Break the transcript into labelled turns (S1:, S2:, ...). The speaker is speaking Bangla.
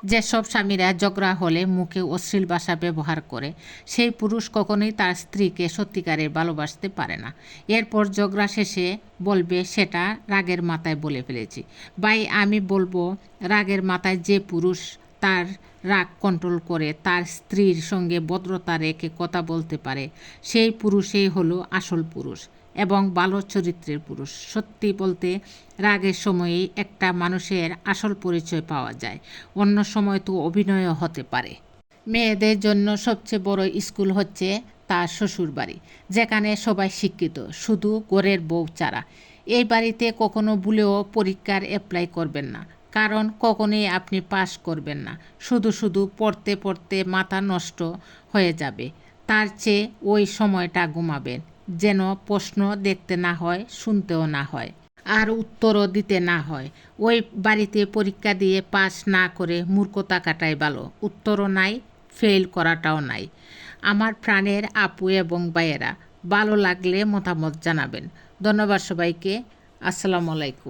S1: যেসব স্বামীরা ঝগড়া হলে মুখে অশ্লীল ভাষা ব্যবহার করে, সেই পুরুষ কখনোই তার স্ত্রীকে সত্যিকারের ভালোবাসতে পারে না। এরপর ঝগড়া শেষে বলবে, সেটা রাগের মাথায় বলে ফেলেছি। ভাই, আমি বলবো, রাগের মাথায় যে পুরুষ তার রাগ কন্ট্রোল করে তার স্ত্রীর সঙ্গে ভদ্রতা রেখে কথা বলতে পারে, সেই পুরুষই হলো আসল পুরুষ এবং ভালো চরিত্রের পুরুষ। সত্যি বলতে, রাগের সময়েই একটা মানুষের আসল পরিচয় পাওয়া যায়, অন্য সময় তো অভিনয়ও হতে পারে। মেয়েদের জন্য সবচেয়ে বড় স্কুল হচ্ছে তার শ্বশুর বাড়ি, যেখানে সবাই শিক্ষিত, শুধু ঘরের বউ ছাড়া। এই বাড়িতে কখনো ভুলেও পরীক্ষার অ্যাপ্লাই করবেন না, কারণ কখনোই আপনি পাস করবেন না। শুধু শুধু পড়তে পড়তে মাথা নষ্ট হয়ে যাবে। তার চেয়ে ওই সময়টা ঘুমাবেন, যেন প্রশ্ন দেখতে না হয়, শুনতেও না হয়, আর উত্তরও দিতে না হয়। ওই বাড়িতে পরীক্ষা দিয়ে পাস না করে মূর্খতা কাটাই ভালো। উত্তরও নাই, ফেল করাটাও নাই। আমার প্রাণের আপু এবং ভাইয়েরা, ভালো লাগলে মতামত জানাবেন। ধন্যবাদ সবাইকে। আসসালামু আলাইকুম।